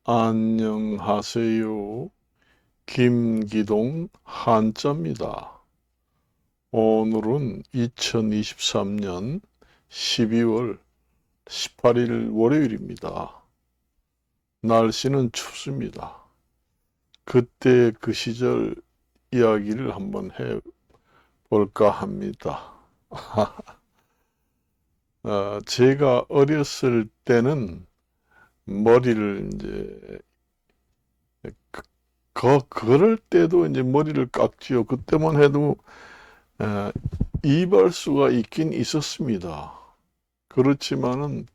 안녕하세요. 김기동 한자입니다. 오늘은 2023년 12월 18일 월요일입니다. 날씨는 춥습니다. 그때 그 시절 이야기를 한번 해볼까 합니다. 제가 어렸을 때는 머리를 이제 그럴 때도 이제 머리를 깎지요. 그때만 해도 에, 이발소가 있긴 있었습니다. 그렇지만은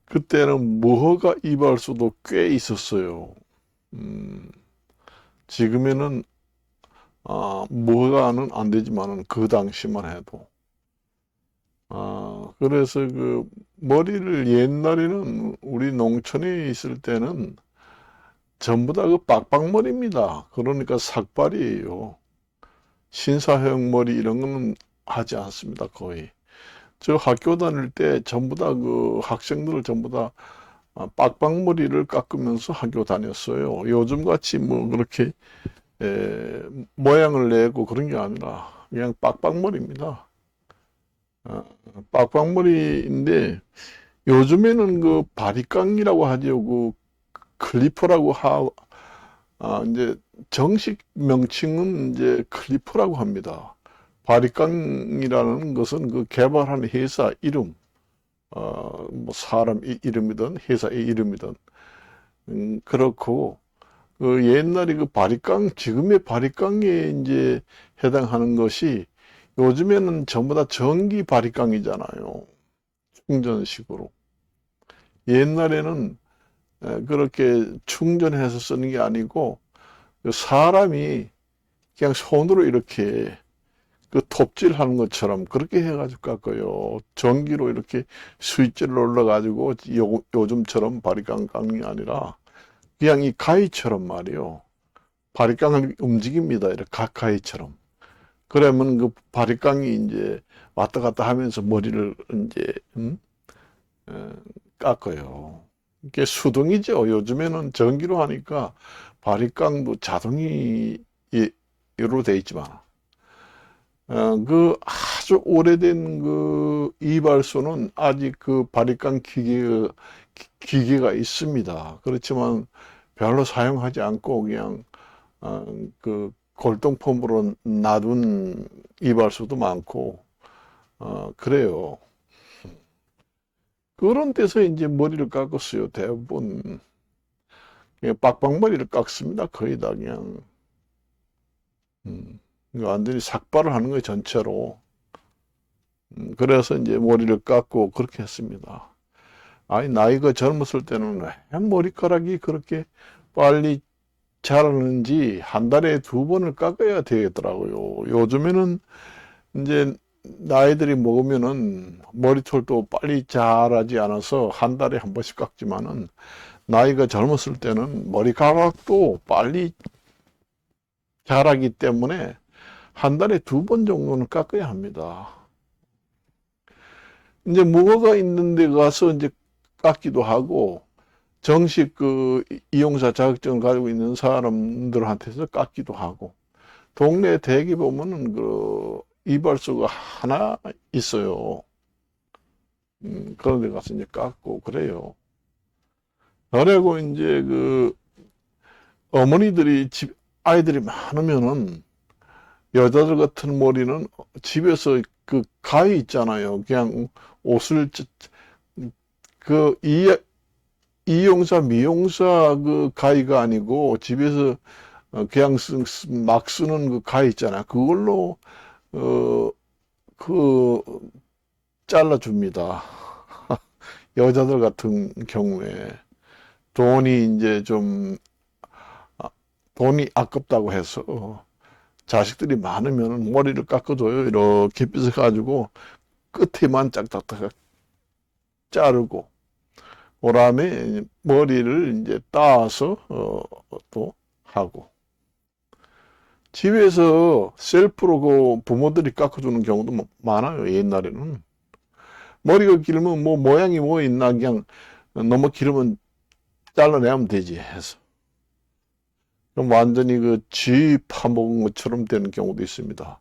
그때는 무허가 이발소도 꽤 있었어요. 음, 지금에는 무허가는 안 되지만은 그 당시만 해도 그래서 그 머리를 옛날에는 우리 농촌에 있을 때는 전부 다 그 빡빡머리입니다. 그러니까 삭발이에요. 신사형 머리 이런 거는 하지 않습니다, 거의. 저 학교 다닐 때 전부 다 그 학생들을 전부 다 빡빡머리를 깎으면서 학교 다녔어요. 요즘 같이 뭐 그렇게 에, 모양을 내고 그런 게 아니라 그냥 빡빡머리입니다. 아, 빡빡머리인데 요즘에는 그 바리깡이라고 하죠. 그 클리퍼라고 이제 정식 명칭은 이제 클리퍼라고 합니다. 바리깡이라는 것은 그 개발한 회사 이름, 뭐 사람 이름이든 회사의 이름이든, 그렇고, 그 옛날에 그 바리깡, 지금의 바리깡에 이제 해당하는 것이 요즘에는 전부 다 전기 바리깡이잖아요. 충전식으로. 옛날에는 그렇게 충전해서 쓰는 게 아니고, 그 사람이 그냥 손으로 이렇게 그 톱질하는 것처럼 그렇게 해가지고 깎아요. 전기로 이렇게 스위치를 눌러가지고 요즘처럼 바리깡 깎는 게 아니라 그냥 이 가위처럼 말이요. 바리깡을 움직입니다. 이렇게 가위처럼. 그러면 그 바리깡이 이제 왔다 갔다 하면서 머리를 이제 어, 깎아요. 이게 수동이죠. 요즘에는 전기로 하니까 바리깡도 자동이로 돼 있지만 그 아주 오래된 그 이발소는 아직 그 바리깡 기계가 있습니다. 그렇지만 별로 사용하지 않고 그냥 그 골동품으로 놔둔 이발소도 많고 그래요. 그런 데서 이제 머리를 깎았어요. 대부분 그냥 빡빡머리를 깎습니다. 거의 다 그냥 완전히 삭발을 하는 거예요. 전체로. 그래서 이제 머리를 깎고 그렇게 했습니다. 아니, 나이가 젊었을 때는 왜 머리카락이 그렇게 빨리 자라는지 한 달에 두 번을 깎아야 되겠더라고요. 요즘에는 이제 나이들이 먹으면은 머리털도 빨리 자라지 않아서 한 달에 한 번씩 깎지만은 나이가 젊었을 때는 머리카락도 빨리 자라기 때문에 한 달에 두 번 정도는 깎아야 합니다. 이제 무허가 있는 데 가서 이제 깎기도 하고 정식 그 이용사 자격증을 가지고 있는 사람들한테서 깎기도 하고 동네 대기 보면은 그 이발소가 하나 있어요. 그런 데 가서 이제 깎고 그래요. 그리고 이제 그 어머니들이 집 아이들이 많으면은 여자들 같은 머리는 집에서 그 가위 있잖아요. 그냥 옷을 그 이용사 미용사 그 가위가 아니고 집에서 그냥 막 쓰는 그 가위 있잖아요. 그걸로 어 그 잘라줍니다. 여자들 같은 경우에 돈이 이제 좀 아, 돈이 아깝다고 해서 자식들이 많으면 머리를 깎아줘요. 이렇게 빗어가지고 끝에만 짝짝짝 자르고 그다음에 머리를 이제 따서 또 하고 집에서 셀프로 그 부모들이 깎아주는 경우도 많아요. 옛날에는 머리가 길면 뭐 모양이 뭐 있나 그냥 너무 길으면 잘라내면 되지 해서. 그럼 완전히 그 쥐 파먹은 것처럼 되는 경우도 있습니다.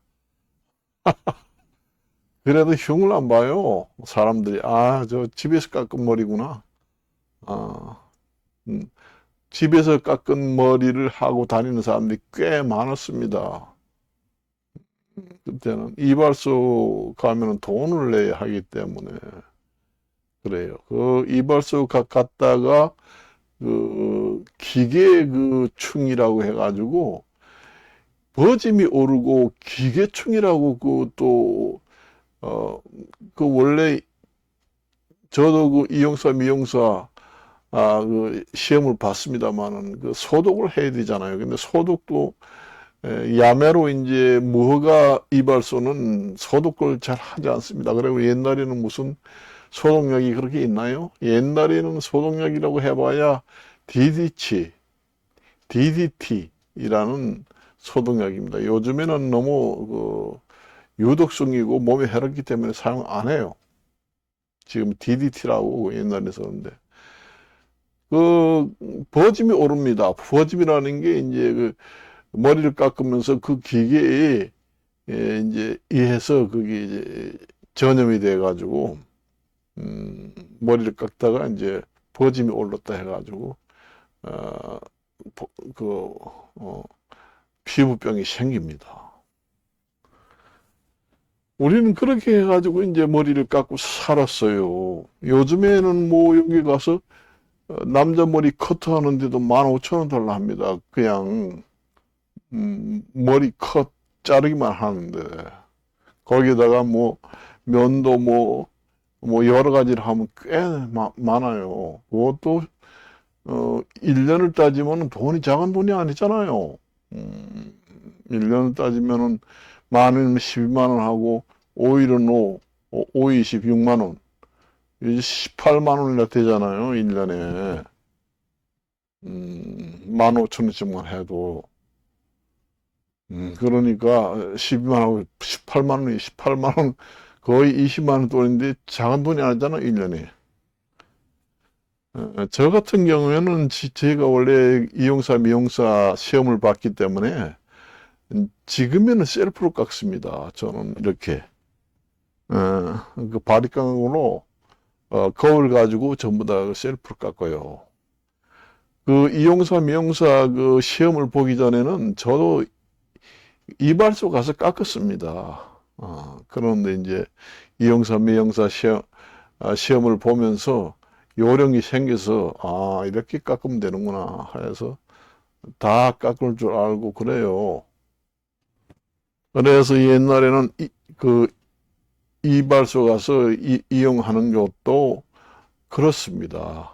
그래도 흉을 안 봐요. 사람들이, 아, 저 집에서 깎은 머리구나. 아, 음, 집에서 깎은 머리를 하고 다니는 사람들이 꽤 많았습니다. 그때는 이발소 가면은 돈을 내야 하기 때문에 그래요. 그 이발소 갔다가 그 기계 그 충이라고 해가지고 버짐이 오르고 기계충이라고 그 또 그 원래 저도 그 이용사 미용사 그 시험을 봤습니다만은 그 소독을 해야 되잖아요. 근데 소독도 야매로 이제 무허가 이발소는 소독을 잘 하지 않습니다. 그리고 옛날에는 무슨 소독약이 그렇게 있나요? 옛날에는 소독약이라고 해봐야 DDT, DDT이라는 소독약입니다. 요즘에는 너무 그 유독성이고 몸에 해롭기 때문에 사용 안 해요. 지금 DDT라고 옛날에 썼는데 그 버짐이 오릅니다. 버짐이라는 게 이제 그 머리를 깎으면서 그 기계에 이제 의해서 그게 이제 전염이 돼 가지고 머리를 깎다가 이제 버짐이 올랐다 해 가지고 어, 그 피부병이 생깁니다. 우리는 그렇게 해가지고 이제 머리를 깎고 살았어요. 요즘에는 뭐 여기 가서 남자 머리 커트하는데도 15,000원 달라 합니다. 그냥 머리 컷 자르기만 하는데 거기다가 뭐 면도 뭐 여러 가지를 하면 꽤 많아요. 그것도 1년을 따지면 돈이 작은 돈이 아니잖아요. 1년을 따지면은 만 원이면 12만 원 하고 5일은 5, 26만 원. 이제 18만 원이나 되잖아요. 1년에. 15,000원씩만 해도. 그러니까 12만 원, 18만 원이 18만 원 거의 20만 원 돈인데 작은 돈이 아니잖아, 1년에. 저 같은 경우에는 제가 원래 이용사, 미용사 시험을 봤기 때문에 지금에는 셀프로 깎습니다. 저는 이렇게 그 바리깡으로 거울 가지고 전부 다 셀프로 깎아요. 그 이용사, 미용사 그 시험을 보기 전에는 저도 이발소 가서 깎았습니다. 그런데 이제 이용사, 미용사 시험을 보면서 요령이 생겨서 이렇게 깎으면 되는구나 해서 다 깎을 줄 알고 그래요. 그래서 옛날에는 그 이발소 가서 이용하는 것도 그렇습니다.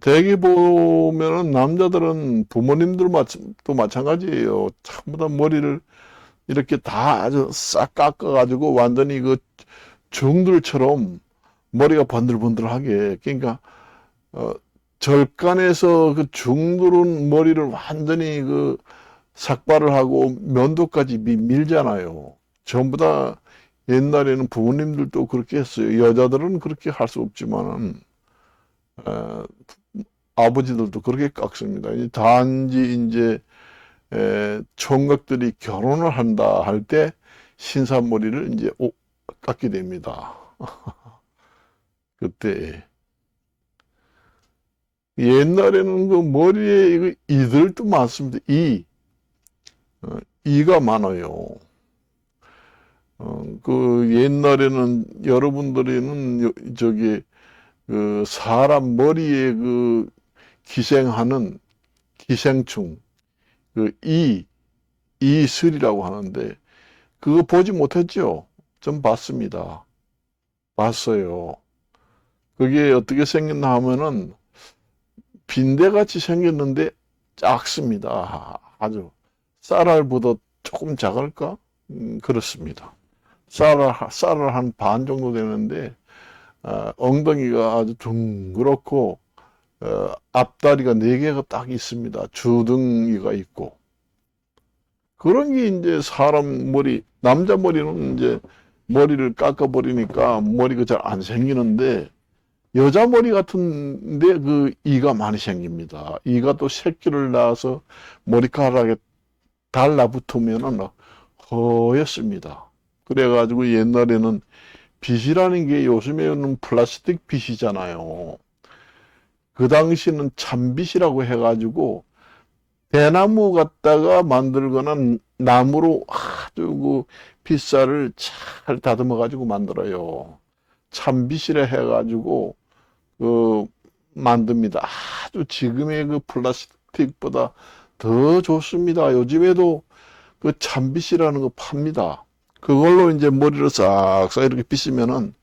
대개 보면은 남자들은 부모님들도 마찬가지예요. 전부 다 머리를 이렇게 다 아주 싹 깎아가지고 완전히 그 중들처럼 머리가 번들번들하게. 그러니까 절간에서 그 중들은 머리를 완전히 그 삭발을 하고 면도까지 밀잖아요. 전부 다 옛날에는 부모님들도 그렇게 했어요. 여자들은 그렇게 할 수 없지만은 아버지들도 그렇게 깎습니다. 단지 이제 총각들이 결혼을 한다 할 때 신사머리를 이제 깎게 됩니다. 그때 옛날에는 그 머리에 이들도 많습니다. 이가 많아요. 그 옛날에는 여러분들이는 저기 그 사람 머리에 그 기생하는 기생충 그 이슬이라고 하는데 그거 보지 못했죠? 좀 봤습니다. 봤어요. 그게 어떻게 생겼나 하면은 빈대같이 생겼는데 작습니다. 아주 쌀알보다 조금 작을까? 그렇습니다. 쌀알 한 반 정도 되는데 엉덩이가 아주 둥그렇고 앞다리가 4개가 딱 있습니다. 주둥이가 있고 그런 게 이제 사람 머리, 남자 머리는 이제 머리를 깎아버리니까 머리가 잘 안 생기는데 여자 머리 같은데 그 이가 많이 생깁니다. 이가 또 새끼를 낳아서 머리카락에 달라붙으면은 허였습니다. 그래가지고 옛날에는 빗이라는 게 요즘에는 플라스틱 빗이잖아요. 그 당시는 참빗이라고 해가지고 대나무 갖다가 만들거나 나무로 아주 그 빗살을 잘 다듬어 가지고 만들어요. 참빗이라 해가지고 그 만듭니다. 아주 지금의 그 플라스틱보다 더 좋습니다. 요즘에도 그 참빗이라는 거 팝니다. 그걸로 이제 머리를 싹싹 이렇게 빗으면은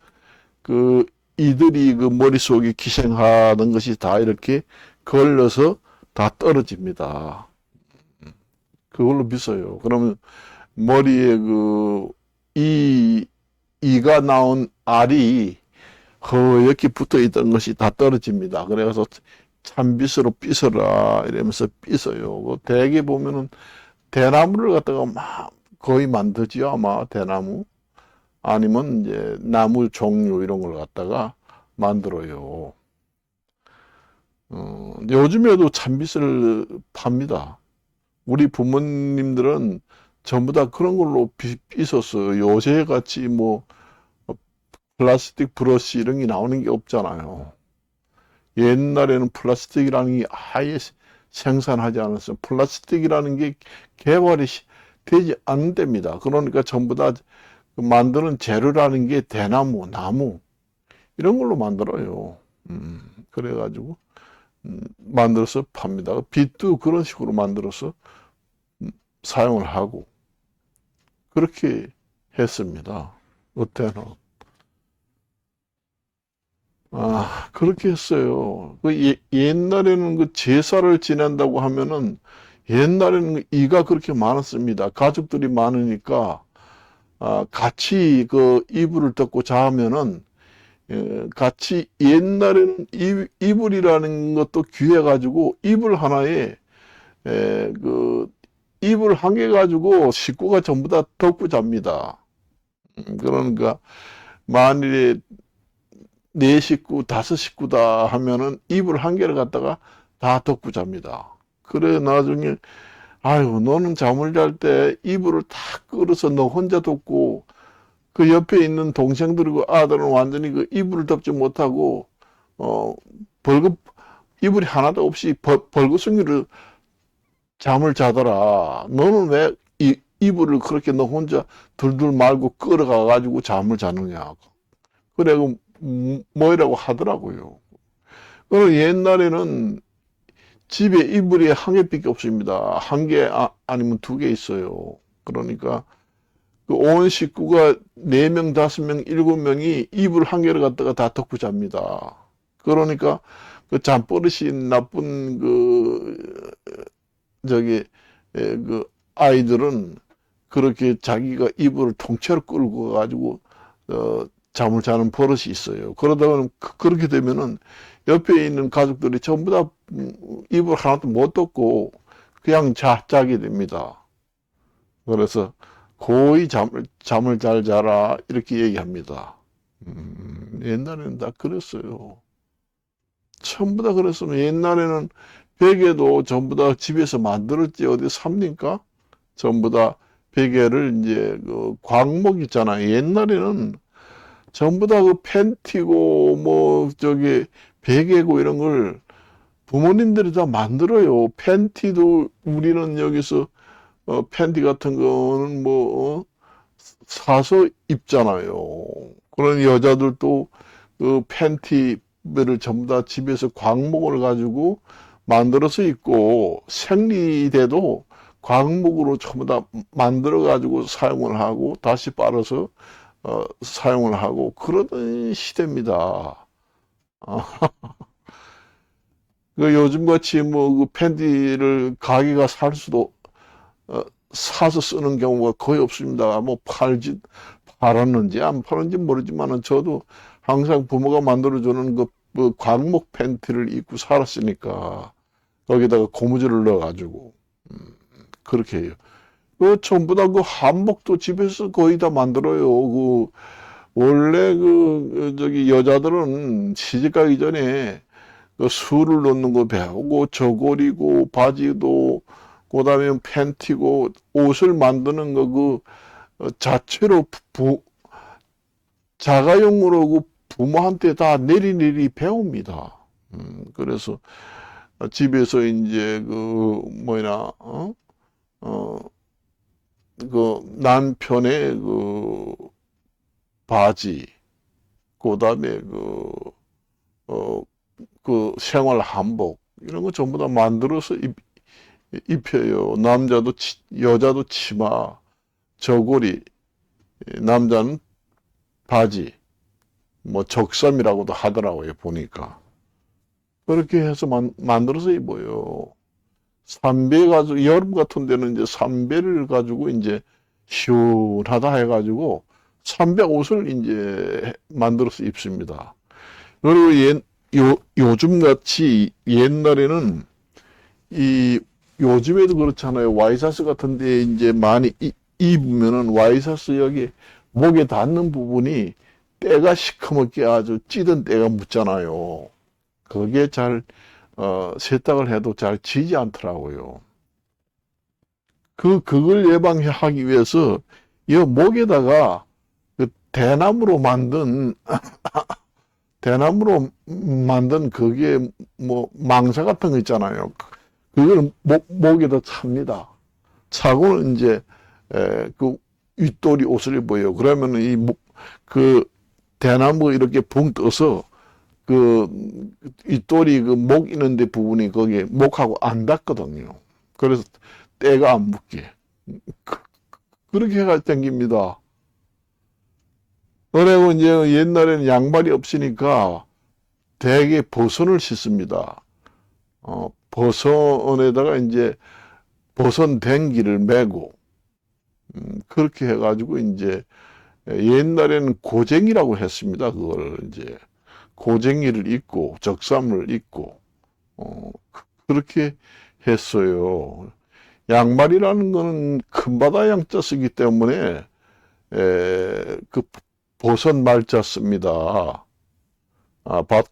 그 이들이 그 머릿속에 기생하는 것이 다 이렇게 걸려서 다 떨어집니다. 그걸로 빗어요. 그러면 머리에 그 이가 나온 알이 허옇게 붙어 있던 것이 다 떨어집니다. 그래서 참빗으로 빗어라 이러면서 빗어요. 그 대개 보면은 대나무를 갖다가 막 거의 만들지요. 아마 대나무 아니면 이제 나무 종류 이런 걸 갖다가 만들어요. 요즘에도 참빗을 팝니다. 우리 부모님들은 전부 다 그런 걸로 빗었어요. 요새 같이 뭐 플라스틱 브러쉬 이런 게 나오는 게 없잖아요. 옛날에는 플라스틱이라는 게 아예 생산하지 않았어요. 플라스틱이라는 게 개발이 되지 않답니다. 그러니까 전부 다 만드는 재료라는 게 대나무, 나무 이런 걸로 만들어요. 그래가지고 만들어서 팝니다. 빗도 그런 식으로 만들어서 사용을 하고 그렇게 했습니다. 그때는. 그렇게 했어요. 옛날에는 그 제사를 지낸다고 하면은 옛날에는 이가 그렇게 많았습니다. 가족들이 많으니까 같이 그 이불을 덮고 자면은 같이 옛날에는 이불이라는 것도 귀해가지고 이불 하나에 그 이불 한 개 가지고 식구가 전부 다 덮고 잡니다. 그러니까 만일에 네 식구, 다섯 식구다 하면은 이불 한 개를 갖다가 다 덮고 잡니다. 그래 나중에 아유 너는 잠을 잘 때 이불을 다 끌어서 너 혼자 덮고 그 옆에 있는 동생들과 아들은 완전히 그 이불을 덮지 못하고 어 벌겋 이불이 하나도 없이 벌거숭이를 잠을 자더라. 너는 왜 이불을 그렇게 너 혼자 둘둘 말고 끌어가 가지고 잠을 자느냐고. 그래 뭐라고 하더라고요. 그 옛날에는 집에 이불이 한 개밖에 없습니다. 한 개 아니면 두 개 있어요. 그러니까 그 온 식구가 4명, 5명, 7명이 이불 한 개를 갖다가 다 덮고 잡니다. 그러니까 그 잠버릇이 나쁜 그 저기 그 아이들은 그렇게 자기가 이불을 통째로 끌고 가지고 잠을 자는 버릇이 있어요. 그러다 보면 그렇게 되면은 옆에 있는 가족들이 전부 다 이불 하나도 못 덮고 그냥 자게 됩니다. 그래서 고이 잠을 잘 자라 이렇게 얘기합니다. 옛날에는 다 그랬어요. 전부 다 그랬으면 옛날에는 베개도 전부 다 집에서 만들었지 어디 삽니까? 전부 다 베개를 이제 그 광목 있잖아요. 옛날에는 전부 다 그 팬티고 뭐 저기 베개고 이런 걸 부모님들이 다 만들어요. 팬티도 우리는 여기서 팬티 같은 거는 뭐 사서 입잖아요. 그런 여자들도 그 팬티를 전부 다 집에서 광목을 가지고 만들어서 입고 생리대도 광목으로 전부 다 만들어 가지고 사용을 하고 다시 빨아서 사용을 하고 그러던 시대입니다. 그 요즘같이 뭐 그 팬티를 가게가 살 수도 사서 쓰는 경우가 거의 없습니다. 뭐 팔았는지 안 팔았는지 모르지만은 저도 항상 부모가 만들어주는 그 광목 팬티를 입고 살았으니까 거기다가 고무줄을 넣어가지고 그렇게 해요. 그 전부 다 그 한복도 집에서 거의 다 만들어요. 원래 저기 여자들은 시집 가기 전에 그 술을 넣는 거 배우고 저고리고 바지도 그다음에 팬티고 옷을 만드는 거 자체로 자가용으로 부모한테 다 내리내리 배웁니다. 그래서 집에서 이제 뭐냐 그 남편의 바지, 그다음에 생활 한복 이런 거 전부 다 만들어서 입혀요. 여자도 치마, 저고리, 남자는 바지, 뭐 적삼이라고도 하더라고요, 보니까. 그렇게 해서 만들어서 입어요. 삼배 가지고, 여름 같은 데는 이제 삼배를 가지고 이제 시원하다 해가지고 삼배 옷을 이제 만들어서 입습니다. 그리고 요즘 같이 옛날에는 요즘에도 그렇잖아요. 와이셔츠 같은 데 이제 많이 입으면은 와이셔츠 여기 목에 닿는 부분이 때가 시커멓게 아주 찌든 때가 묻잖아요. 그게 잘 세탁을 해도 잘 지지 않더라고요. 그걸 예방하기 위해서 이 목에다가 대나무로 만든 그게 뭐 망사 같은 거 있잖아요. 그거는 목에다 찹니다. 차고는 이제 그 윗돌이 옷을 입어요. 그러면 그 대나무 이렇게 붕 떠서 그 윗돌이 목 있는데 부분이 거기에 목하고 안 닿거든요. 그래서 때가 안 묻게 그렇게 해가 땡깁니다. 그리고 이제 옛날에는 양말이 없으니까 대개 버선을 신습니다. 버선에다가 이제 버선 댕기를 메고 그렇게 해가지고 이제 옛날에는 고쟁이라고 했습니다. 그걸 이제 고쟁이를 입고 적삼을 입고 그렇게 했어요. 양말이라는 거는 큰 바다 양자 쓰기 때문에 그 보선 말자 씁니다.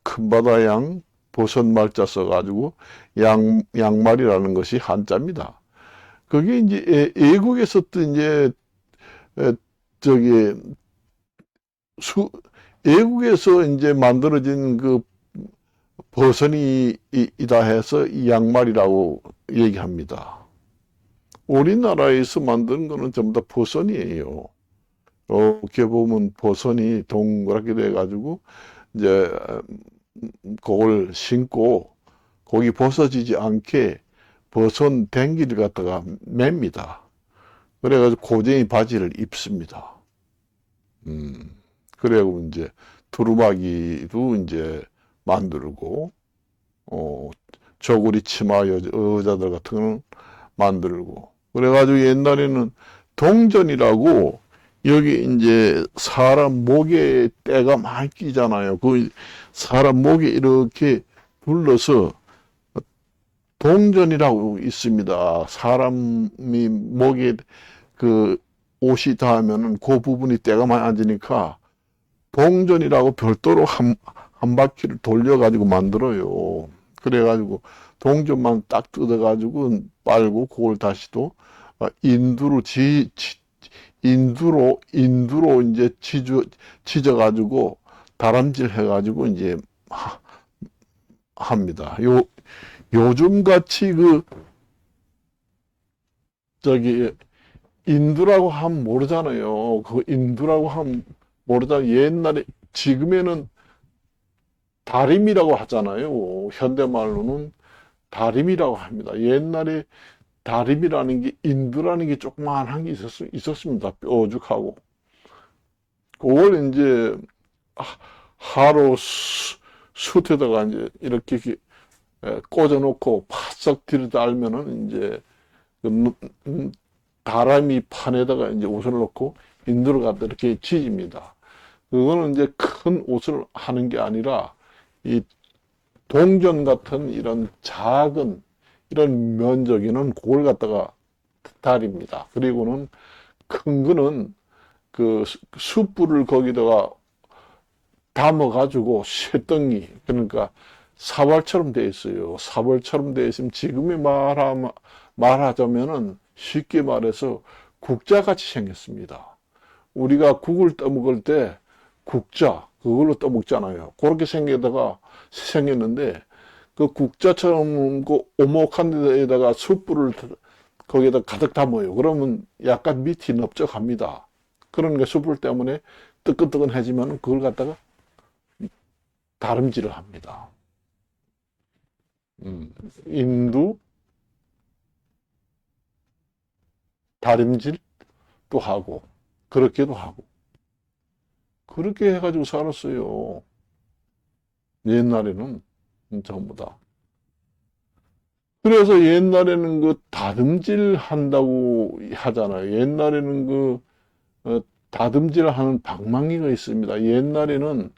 큰 바다 양 보선 말자 써가지고 양말이라는 것이 한자입니다. 그게 이제 애국에서 또 이제 저기 애국에서 이제 만들어진 그 버선이 이다 해서 이 양말이라고 얘기합니다. 우리나라에서 만든 거는 전부 다 버선이에요. 이렇게 보면 버선이 동그랗게 돼가지고 이제 그걸 신고 거기 벗어지지 않게 버선 댕기를 갖다가 맵니다. 그래가지고 고쟁이 바지를 입습니다. 그래고 이제 두루마기도 이제 만들고 저고리 치마 여자들 같은 거는 만들고 그래가지고 옛날에는 동전이라고 여기 이제 사람 목에 때가 많이 끼잖아요. 그 사람 목에 이렇게 둘러서 동전이라고 있습니다. 사람이 목에 그 옷이 닿으면은 그 부분이 때가 많이 앉으니까 동전이라고 별도로 한 바퀴를 돌려가지고 만들어요. 그래가지고 동전만 딱 뜯어가지고 빨고 그걸 다시 또 인두로 이제 지져가지고 다람질 해가지고 이제 합니다. 요즘 같이 저기 인두라고 하면 모르잖아요. 그 인두라고 하면 모르잖아요. 옛날에 지금에는 다림이라고 하잖아요. 현대말로는 다림이라고 합니다. 옛날에 다림이라는 게 인두라는 게 조그만한 게 있었습니다. 뾰족하고. 그걸 이제 하로 숯에다가 이제 이렇게 꽂아놓고 바싹 들이달면은 이제 다람이 판에다가 이제 옷을 넣고 인두를 갖다 이렇게 지집니다. 그거는 이제 큰 옷을 하는 게 아니라 이 동전 같은 이런 작은 이런 면적에는 그걸 갖다가 다립니다. 그리고는 큰 거는 그 숯불을 거기다가 담아가지고 쇠덩이, 그러니까 사활처럼 돼 있어요. 사활처럼 돼 있으면 지금이 말하자면은 쉽게 말해서 국자같이 생겼습니다. 우리가 국을 떠먹을 때 국자, 그걸로 떠먹잖아요. 그렇게 생겼는데, 그 국자처럼 그 오목한 데에다가 숯불을 거기에다 가득 담아요. 그러면 약간 밑이 넓적합니다. 그러니까 숯불 때문에 뜨끈뜨끈해지면 그걸 갖다가 다름질을 합니다. 인도 다림질도 하고 그렇게도 하고 그렇게 해가지고 살았어요. 옛날에는 전부 다. 그래서 옛날에는 그 다듬질 한다고 하잖아요. 옛날에는 그 다듬질 하는 방망이가 있습니다. 옛날에는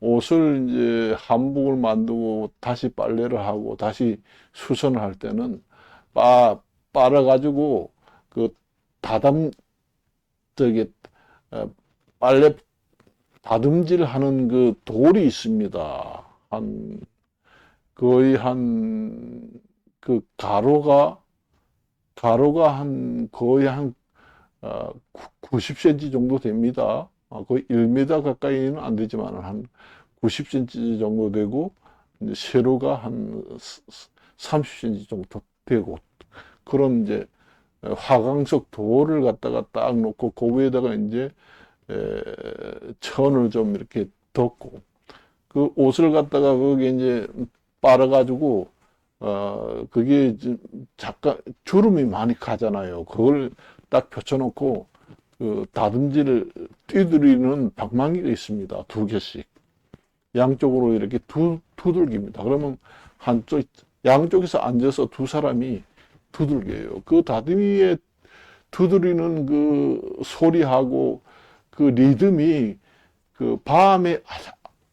옷을 이제 한복을 만들고 다시 빨래를 하고 다시 수선을 할 때는 빨아가지고 그 다담 저기 빨래 다듬질 하는 그 돌이 있습니다. 한 거의 한 그 가로가 한 거의 한 90cm 정도 됩니다. 거의 1m 가까이는 안 되지만 한 90cm 정도 되고 이제 세로가 한 30cm 정도 되고 그런 이제 화강석 돌을 갖다가 딱 놓고 그 위에다가 이제 천을 좀 이렇게 덮고 그 옷을 갖다가 거기 이제 빨아가지고 그게 잠깐 주름이 많이 가잖아요. 그걸 딱 펼쳐놓고 그 다듬질을 띠들이는 방망이가 있습니다. 2개씩 양쪽으로 이렇게 두들깁니다. 그러면 한쪽 양쪽에서 앉아서 두 사람이 두들겨요. 그 다듬이에 두드리는 그 소리하고 그 리듬이 그 밤에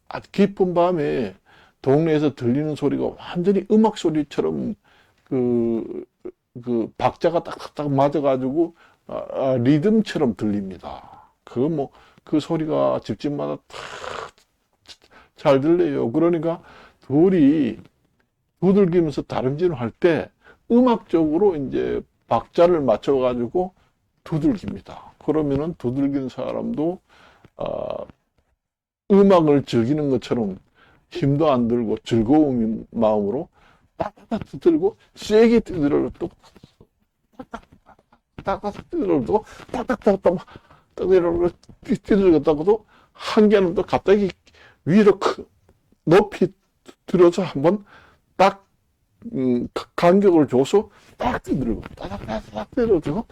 아주 깊은 밤에 동네에서 들리는 소리가 완전히 음악 소리처럼 그 박자가 딱딱 맞아가지고 리듬처럼 들립니다. 그 소리가 집집마다 다 잘 들려요. 그러니까 둘이 두들기면서 다림질을 할 때 음악적으로 이제 박자를 맞춰가지고 두들깁니다. 그러면은 두들기는 사람도 음악을 즐기는 것처럼 힘도 안 들고 즐거운 마음으로 딱딱 두들고 세게 두드려도 또 딱딱 두드려도 딱딱딱딱 두드려도 한 개는 또 갑자기 위로 높이 들어서 한번 딱 간격을 줘서 딱 두드리고 딱딱딱 때려주고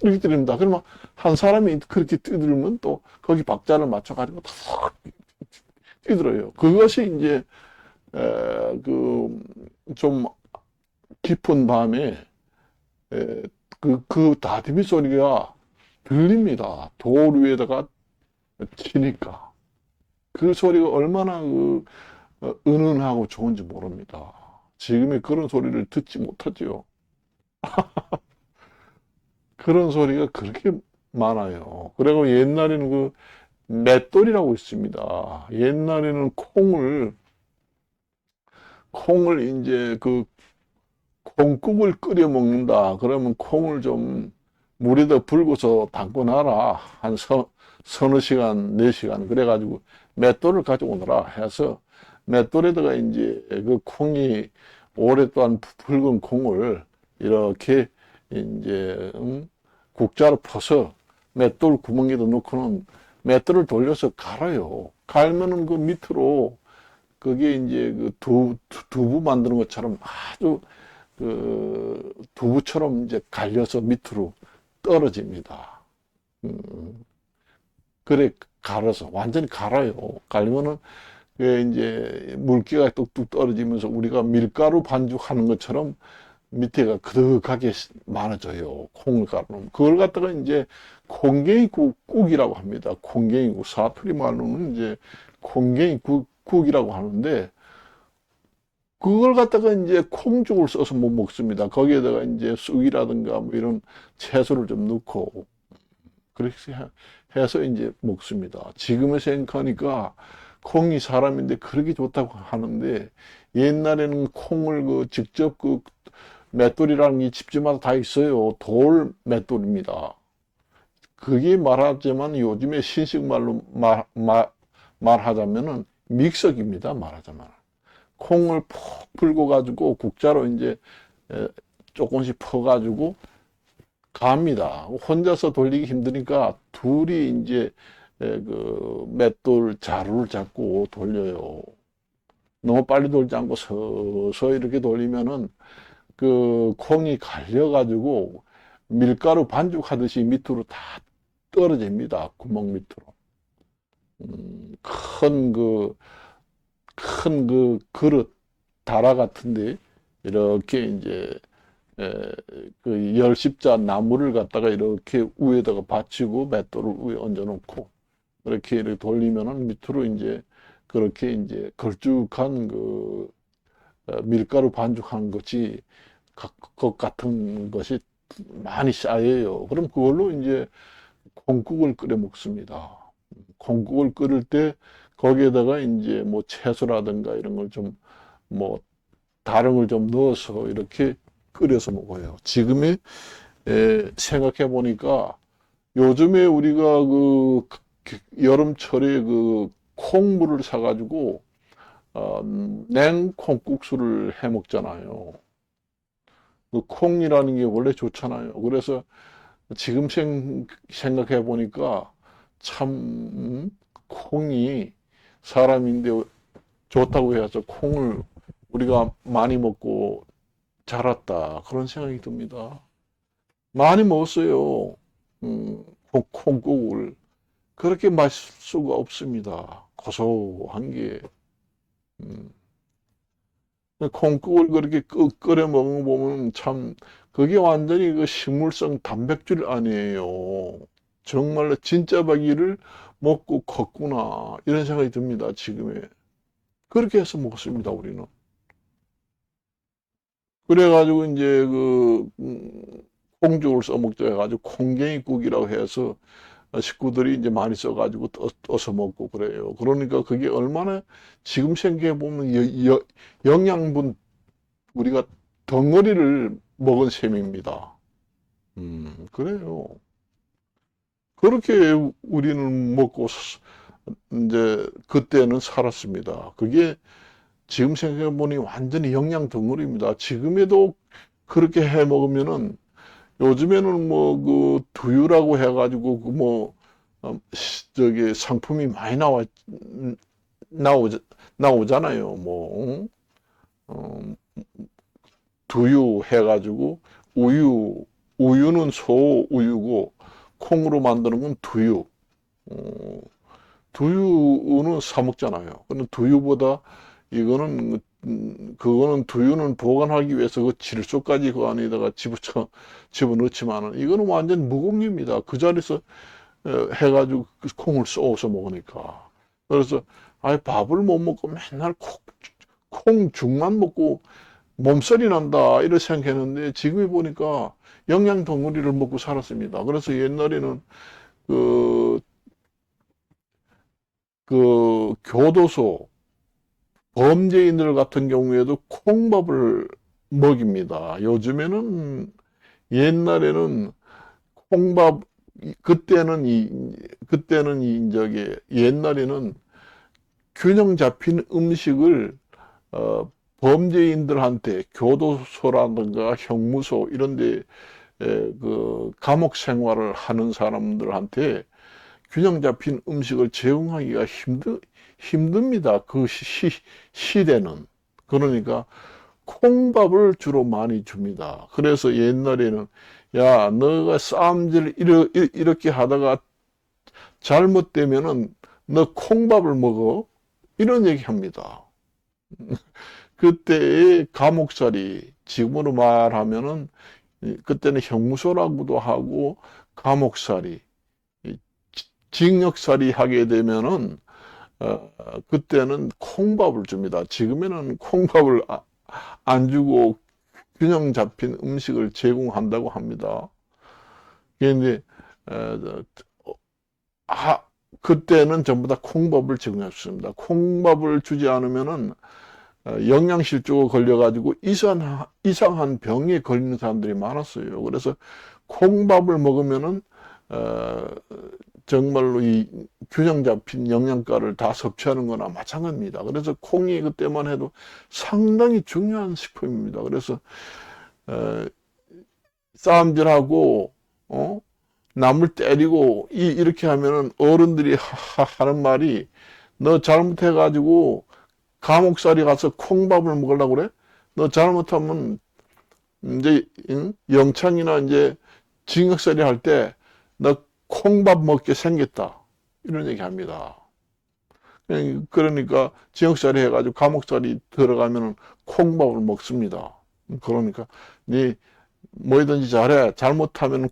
이렇게 들립니다. 그러면 한 사람이 그렇게 뛰들면 또 거기 박자를 맞춰가지고 탁 뛰들어요. 그것이 이제 그 좀 깊은 밤에 그 다듬이 소리가 들립니다. 돌 위에다가 치니까 그 소리가 얼마나 은은하고 좋은지 모릅니다. 지금의 그런 소리를 듣지 못하지요. 그런 소리가 그렇게 많아요. 그리고 옛날에는 그 맷돌이라고 있습니다. 옛날에는 콩을 이제 그 콩국을 끓여 먹는다. 그러면 콩을 좀 물에다 불고서 담궈놔라. 한 서너 시간, 4시간. 그래가지고 맷돌을 가져오너라 해서 맷돌에다가 이제 그 콩이 오랫동안 붉은 콩을 이렇게 이제 국자로 퍼서 맷돌 구멍에다 넣고는 맷돌을 돌려서 갈아요. 갈면은 그 밑으로 그게 이제 그 두부 만드는 것처럼 아주 그 두부처럼 이제 갈려서 밑으로 떨어집니다. 그래 갈아서 완전히 갈아요. 갈면은 그 이제 물기가 뚝뚝 떨어지면서 우리가 밀가루 반죽하는 것처럼 밑에가 그득하게 많아져요. 콩을 갈아놓으면. 그걸 갖다가 이제 콩갱이국이라고 합니다. 콩갱이국. 사투리 말로는 이제 콩갱이국이라고 하는데 그걸 갖다가 이제 콩죽을 써서 못 먹습니다. 거기에다가 이제 쑥이라든가 뭐 이런 채소를 좀 넣고 그렇게 해서 이제 먹습니다. 지금에 생각하니까 콩이 사람인데 그렇게 좋다고 하는데 옛날에는 콩을 직접 맷돌이라는 게 집집마다 다 있어요. 돌 맷돌입니다. 그게 말하자면 요즘에 신식 말로 말하자면은 믹서기입니다. 말하자면. 콩을 푹 불고 가지고 국자로 이제 조금씩 퍼가지고 갑니다. 혼자서 돌리기 힘드니까 둘이 이제 그 맷돌 자루를 잡고 돌려요. 너무 빨리 돌지 않고 서서히 이렇게 돌리면은 그 콩이 갈려가지고 밀가루 반죽하듯이 밑으로 다 떨어집니다. 구멍 밑으로. 큰 그릇, 다라 같은데, 이렇게 이제, 그 열십자 나무를 갖다가 이렇게 위에다가 받치고 맷돌을 위에 얹어놓고, 이렇게 돌리면은 밑으로 이제, 그렇게 이제 걸쭉한 밀가루 반죽한 것이, 것 같은 것이 많이 쌓여요. 그럼 그걸로 이제 콩국을 끓여 먹습니다. 콩국을 끓일 때 거기에다가 이제 뭐 채소라든가 이런 걸 좀 뭐 다른 걸 좀 넣어서 이렇게 끓여서 먹어요. 지금에 생각해 보니까 요즘에 우리가 여름철에 콩물을 사가지고 냉콩국수를 해 먹잖아요. 그 콩이라는 게 원래 좋잖아요. 그래서 지금 생각해 보니까 참 콩이 사람인데 좋다고 해서 콩을 우리가 많이 먹고 자랐다 그런 생각이 듭니다. 많이 먹었어요. 콩국을 그렇게 마실 수가 없습니다. 고소한 게 콩국을 그렇게 끓여 먹어보면 참 그게 완전히 그 식물성 단백질 아니에요. 정말로 진짜 바기를 먹고 컸구나 이런 생각이 듭니다. 지금에 그렇게 해서 먹습니다. 우리는 그래가지고 이제 콩죽을 써먹자 해가지고 콩갱이국이라고 해서 식구들이 이제 많이 써가지고 떠서 먹고 그래요. 그러니까 그게 얼마나 지금 생각해 보면 영양분 우리가 덩어리를 먹은 셈입니다. 그래요. 그렇게 우리는 먹고 이제 그때는 살았습니다. 그게 지금 생각해 보니 완전히 영양 덩어리입니다. 지금에도 그렇게 해 먹으면은 요즘에는 뭐 두유라고 해가지고 저기 상품이 많이 나오잖아요. 두유 해가지고 우유는 소우유고 콩으로 만드는 건 두유. 두유는 사 먹잖아요. 근데 두유보다 이거는 그거는 두유는 보관하기 위해서 그 질소까지 그 안에다가 집어넣지만은 이거는 완전 무공유입니다. 그 자리에서 해가지고 콩을 쏘서 먹으니까. 그래서 아예 밥을 못 먹고 맨날 콩죽만 먹고 몸살이 난다 이렇게 생각했는데 지금에 보니까 영양 덩어리를 먹고 살았습니다. 그래서 옛날에는 그, 교도소 범죄인들 같은 경우에도 콩밥을 먹입니다. 요즘에는 옛날에는 콩밥 저기 옛날에는 균형 잡힌 음식을 범죄인들한테 교도소라든가 형무소 이런 데 감옥 생활을 하는 사람들한테 균형 잡힌 음식을 제공하기가 힘듭니다. 그 시대는. 그러니까 콩밥을 주로 많이 줍니다. 그래서 옛날에는 야, 너가 싸움질 이렇게 하다가 잘못되면은 너 콩밥을 먹어. 이런 얘기 합니다. 그때의 감옥살이, 지금으로 말하면은 그때는 형무소라고도 하고 감옥살이, 징역살이 하게 되면은 그때는 콩밥을 줍니다. 지금에는 콩밥을 안 주고 균형 잡힌 음식을 제공한다고 합니다. 그런데 아, 그때는 전부 다 콩밥을 제공했습니다. 콩밥을 주지 않으면은 영양실조가 걸려가지고 이상한 병에 걸리는 사람들이 많았어요. 그래서 콩밥을 먹으면은 어, 정말로 이 균형 잡힌 영양가를 다 섭취하는 거나 마찬가지입니다. 그래서 콩이 그때만 해도 상당히 중요한 식품입니다. 그래서 어, 싸움질하고 남을 때리고 이렇게 하면은 어른들이 하는 말이 너 잘못해가지고 감옥살이 가서 콩밥을 먹으려고 그래? 너 잘못하면 이제 영창이나 이제 징역살이 할 때 너 콩밥 먹게 생겼다 이런 얘기 합니다. 그러니까 징역살이 해가지고 감옥살이 들어가면은 콩밥을 먹습니다. 그러니까 네 뭐든지 잘해. 잘못하면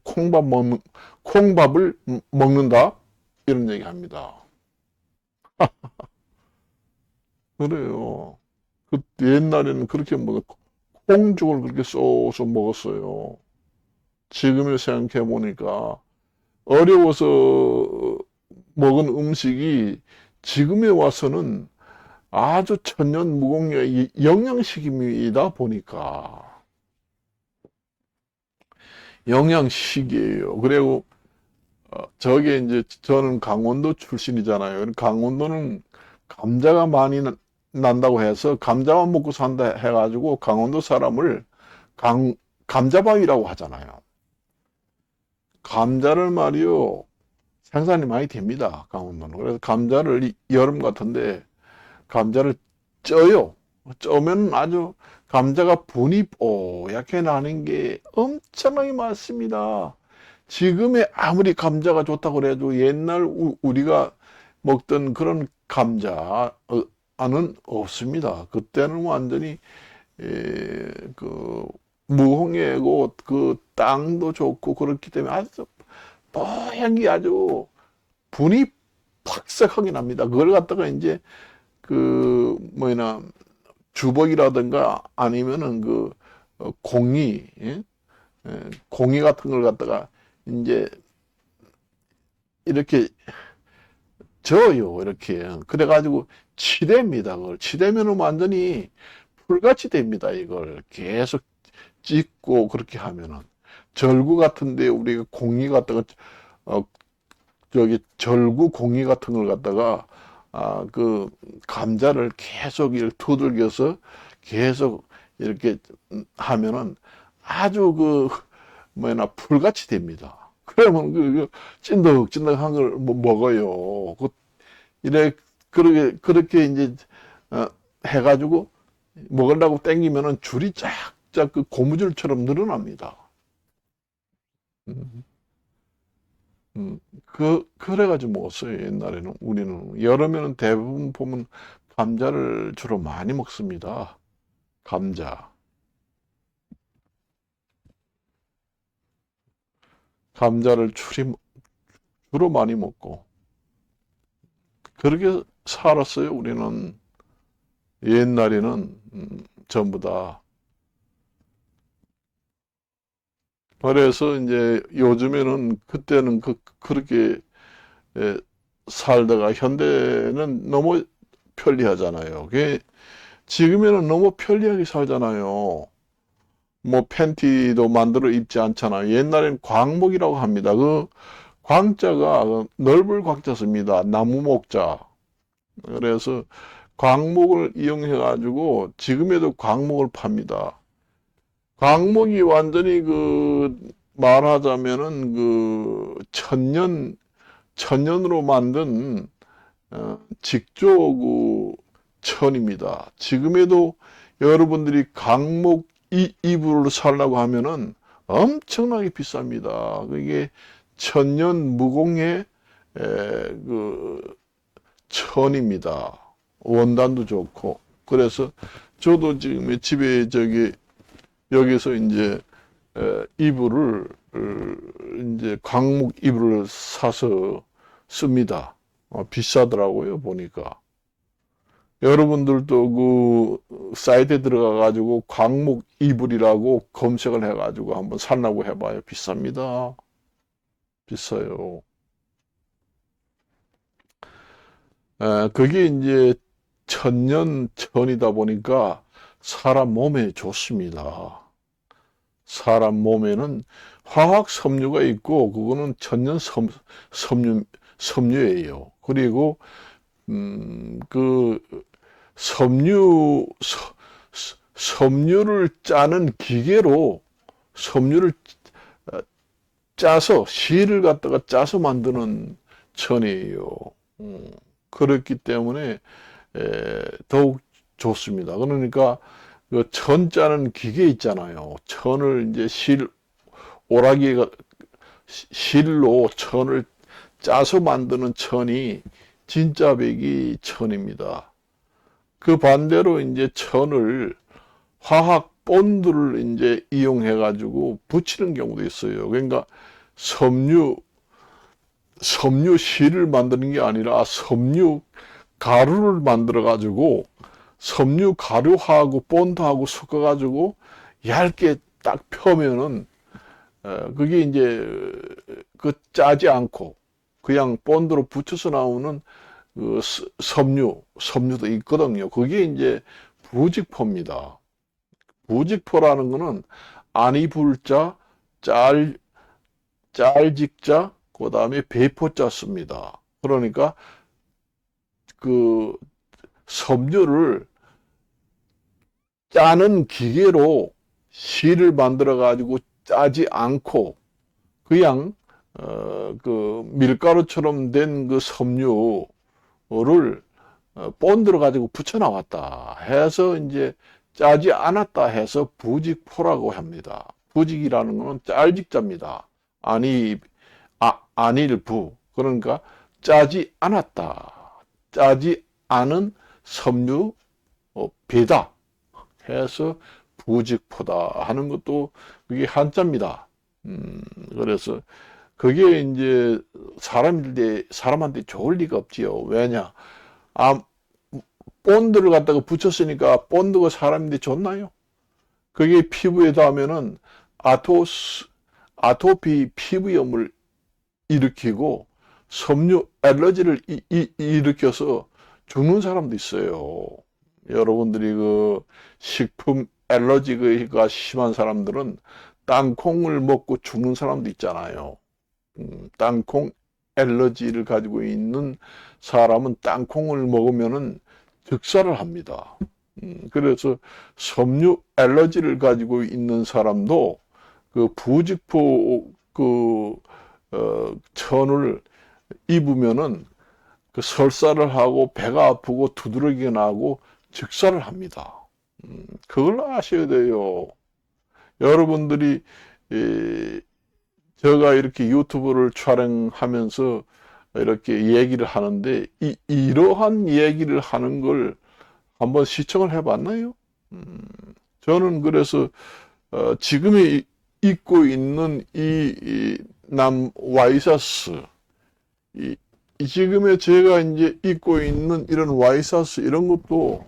콩밥을 먹는다. 이런 얘기 합니다. 그래요. 그 옛날에는 그렇게 콩죽을 그렇게 써서 먹었어요. 지금을 생각해 보니까 어려워서 먹은 음식이 지금에 와서는 아주 천년무공의 영양식입니다 보니까. 영양식이에요. 그리고 저게 이제 저는 강원도 출신이잖아요. 강원도는 감자가 많이 난다고 해서 감자만 먹고 산다 해가지고 강원도 사람을 감자바위라고 하잖아요. 감자를 말이요 생산이 많이 됩니다. 강원도는. 그래서 감자를 여름 같은데 감자를 쪄요. 쪄면 아주 감자가 분이 뽀얗게 나는 게 엄청나게 많습니다. 지금의 아무리 감자가 좋다고 그래도 옛날 우리가 먹던 그런 감자는 없습니다. 그때는 완전히 그 무홍이고 그 땅도 좋고 그렇기 때문에 아주 뽀얀 게 아주 분이 팍색하게 납니다. 그걸 갖다가 이제 그 뭐냐 주걱이라든가 아니면은 그 공이 예? 공이 같은 걸 갖다가 이제 이렇게 져요 이렇게 그래가지고 치댑니다. 그걸 치대면은 완전히 풀같이 됩니다. 이걸 계속 찍고 그렇게 하면은 절구 같은데 우리가 공이 갖다가 어 저기 절구 공이 같은 걸 갖다가 그 감자를 계속 이렇게 두들겨서 계속 이렇게 하면은 아주 그 뭐냐 풀같이 됩니다. 그러면 그 찐득찐득한 걸 먹어요. 이래 그렇게 이제 해가지고 먹으려고 땡기면은 줄이 쫙쫙 그 고무줄처럼 늘어납니다. 음, 그래가지고 먹었어요, 옛날에는. 우리는. 여름에는 대부분 보면 감자를 주로 많이 먹습니다. 감자. 감자를 주로 많이 먹고. 그렇게 살았어요, 우리는. 옛날에는, 전부 다. 그래서 이제 요즘에는 그때는 그렇게 살다가 현대는 너무 편리하잖아요. 지금에는 너무 편리하게 살잖아요. 뭐 팬티도 만들어 입지 않잖아요. 옛날엔 광목이라고 합니다. 그 광자가 넓을 광자습니다. 나무 목자. 그래서 광목을 이용해 가지고 지금에도 광목을 팝니다. 광목이 완전히 그 말하자면은 그 천년으로 만든 직조 그 천입니다. 지금에도 여러분들이 강목 이불을 살라고 하면은 엄청나게 비쌉니다. 그게 천년 무공의 그 천입니다. 원단도 좋고. 그래서 저도 지금 집에 여기서 이제 이불을 이제 광목 이불을 사서 씁니다. 비싸더라고요 보니까. 여러분들도 그 사이트에 들어가 가지고 광목 이불이라고 검색을 해 가지고 한번 살라고 해봐요. 비쌉니다. 비싸요. 그게 이제 천년 천이다 보니까 사람 몸에 좋습니다. 사람 몸에는 화학 섬유가 있고 그거는 천년 섬유예요. 그리고 그 섬유를 짜는 기계로 섬유를 짜서 실을 갖다가 짜서 만드는 천이에요. 그렇기 때문에 더욱 좋습니다. 그러니까 그 천 짜는 기계 있잖아요. 천을 이제 오라기가 실로 천을 짜서 만드는 천이 진짜 백이 천입니다. 그 반대로 이제 천을 화학 본드를 이제 이용해 가지고 붙이는 경우도 있어요. 그러니까 섬유 실을 만드는 게 아니라 섬유 가루를 만들어 가지고 섬유 가루하고 본드하고 섞어 가지고 얇게 딱 펴면은 그게 이제 그 짜지 않고 그냥 본드로 붙여서 나오는 그 섬유도 있거든요. 그게 이제 부직포입니다. 부직포라는 거는 아니불자, 짤직자, 그 다음에 배포자 씁니다. 그러니까 그 섬유를 짜는 기계로 실을 만들어 가지고 짜지 않고 그냥 그 밀가루처럼 된 그 섬유를 본드로 가지고 붙여 나왔다 해서 이제 짜지 않았다 해서 부직포라고 합니다. 부직이라는 것은 짤직자입니다. 안일부. 그러니까 짜지 않았다. 짜지 않은 섬유 배다 해서 부직포다 하는 것도 그게 한자입니다. 그래서 그게 이제 사람한테 좋을 리가 없지요. 왜냐? 본드를 갖다가 붙였으니까 본드가 사람인데 좋나요? 그게 피부에 닿으면은 아토피 피부염을 일으키고 섬유 알러지를 일으켜서 죽는 사람도 있어요. 여러분들이 그 식품 알러지가 심한 사람들은 땅콩을 먹고 죽는 사람도 있잖아요. 땅콩 알러지를 가지고 있는 사람은 땅콩을 먹으면은 즉사를 합니다. 그래서 섬유 알러지를 가지고 있는 사람도 그 부직포 천을 입으면은 그 설사를 하고 배가 아프고 두드러기가 나고 즉사를 합니다. 그걸 아셔야 돼요. 여러분들이 제가 이렇게 유튜브를 촬영하면서 이렇게 얘기를 하는데 이러한 얘기를 하는 걸 한번 시청을 해봤나요? 저는 그래서 지금에 입고 있는 이 와이셔츠 지금에 제가 이제 입고 있는 이런 와이셔츠 이런 것도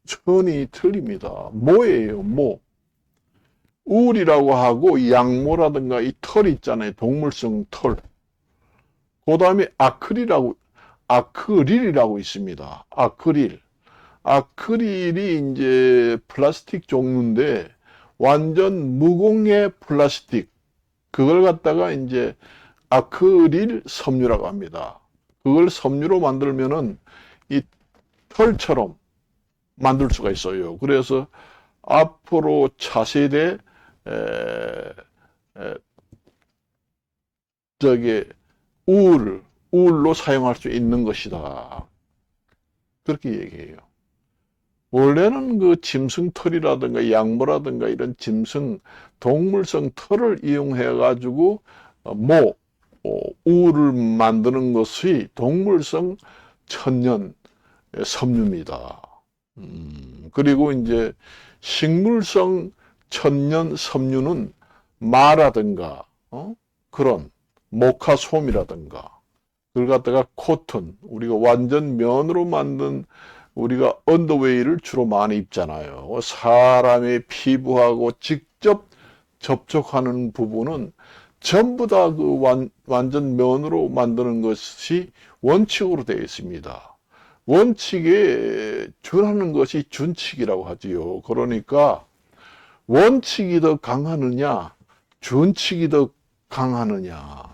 천이 틀립니다. 모예요, 모. 울이라고 하고 양모라든가 이 털 있잖아요. 동물성 털. 그 다음에 아크릴이라고 있습니다. 아크릴이 이제 플라스틱 종류인데 완전 무공해 플라스틱. 그걸 갖다가 이제 아크릴 섬유라고 합니다. 그걸 섬유로 만들면은 이 털처럼 만들 수가 있어요. 그래서 앞으로 차세대 저기 울로 사용할 수 있는 것이다. 그렇게 얘기해요. 원래는 그 짐승털이라든가 양모라든가 이런 동물성 털을 이용해 가지고 울을 만드는 것이 동물성 천년 섬유입니다. 그리고 이제 식물성 천년 섬유는 마라든가 그런 모카솜이라든가 그걸 갖다가 코튼 우리가 완전 면으로 만든 우리가 언더웨이를 주로 많이 입잖아요. 사람의 피부하고 직접 접촉하는 부분은 전부 다 그 완전 면으로 만드는 것이 원칙으로 되어 있습니다. 원칙에 준하는 것이 준칙이라고 하지요. 그러니까 원칙이 더 강하느냐, 준칙이 더 강하느냐.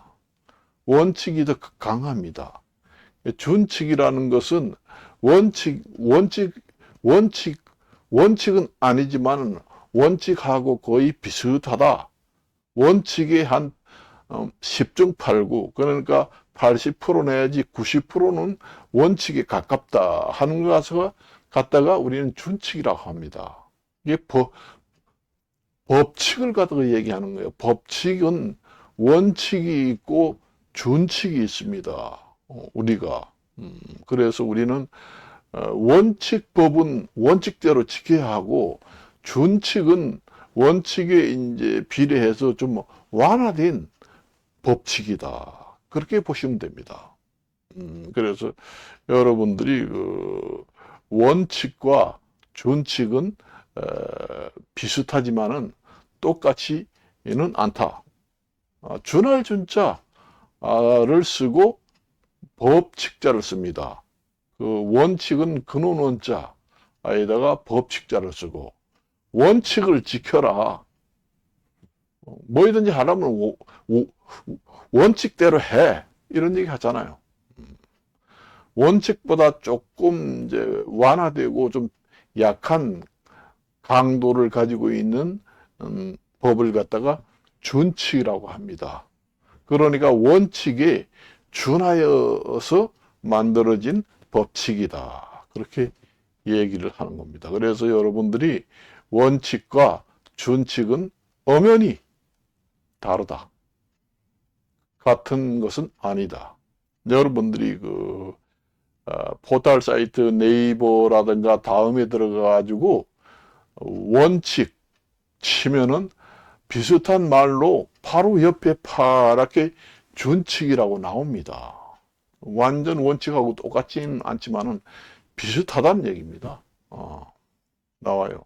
원칙이 더 강합니다. 준칙이라는 것은 원칙은 아니지만 원칙하고 거의 비슷하다. 원칙의 한 10중 8구, 그러니까 80% 내지 90%는 원칙에 가깝다 하는 것을 갖다가 우리는 준칙이라고 합니다. 이게 법칙을 갖다가 얘기하는 거예요. 법칙은 원칙이 있고 준칙이 있습니다. 우리가. 그래서 우리는 원칙법은 원칙대로 지켜야 하고, 준칙은 원칙에 이제 비례해서 좀 완화된 법칙이다. 그렇게 보시면 됩니다. 그래서 여러분들이 그 원칙과 준칙은 비슷하지만은 똑같지는 않다. 준할 준자를 쓰고 법칙자를 씁니다. 그 원칙은 근원 원자에다가 법칙자를 쓰고, 원칙을 지켜라. 뭐든지 하려면 원칙대로 해. 이런 얘기 하잖아요. 원칙보다 조금 이제 완화되고 좀 약한 강도를 가지고 있는 법을 갖다가 준칙이라고 합니다. 그러니까 원칙에 준하여서 만들어진 법칙이다. 그렇게 얘기를 하는 겁니다. 그래서 여러분들이 원칙과 준칙은 엄연히 다르다. 같은 것은 아니다. 여러분들이 그 포털 사이트 네이버라든가 다음에 들어가가지고 원칙 치면은 비슷한 말로 바로 옆에 파랗게 준칙이라고 나옵니다. 완전 원칙하고 똑같지는 않지만은 비슷하다는 얘기입니다. 나와요.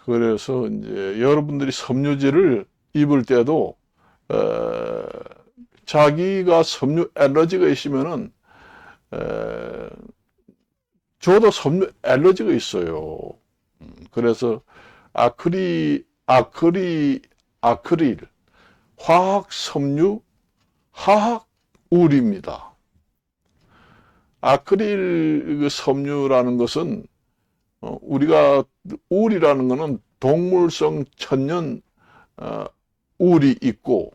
그래서 이제 여러분들이 섬유질을 입을 때도 자기가 섬유 알러지가 있으면은 저도 섬유 알러지가 있어요. 그래서 아크릴 화학 섬유 화학 울입니다. 아크릴 섬유라는 것은 우리가 울이라는 것은 동물성 천연 울이 있고,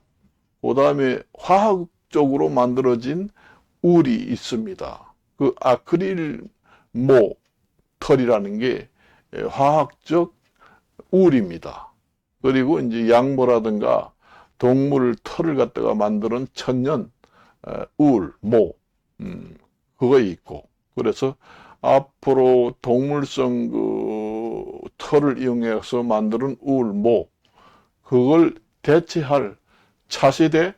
그 다음에 화학적으로 만들어진 울이 있습니다. 그 아크릴 털이라는 게 화학적 울입니다. 그리고 이제 양모라든가 동물 털을 갖다가 만드는 천연 그거 있고, 그래서 앞으로 동물성 그 털을 이용해서 만드는 그걸 대체할 차세대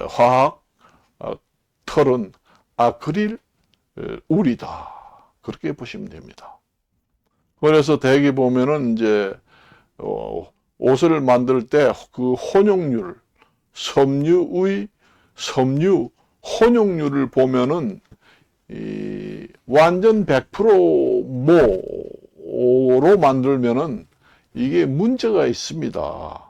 화학 털은 아크릴 울이다. 그렇게 보시면 됩니다. 그래서 대개 보면은 이제 옷을 만들 때 그 혼용률, 섬유 혼용률을 보면은 완전 100% 모로 만들면은 이게 문제가 있습니다.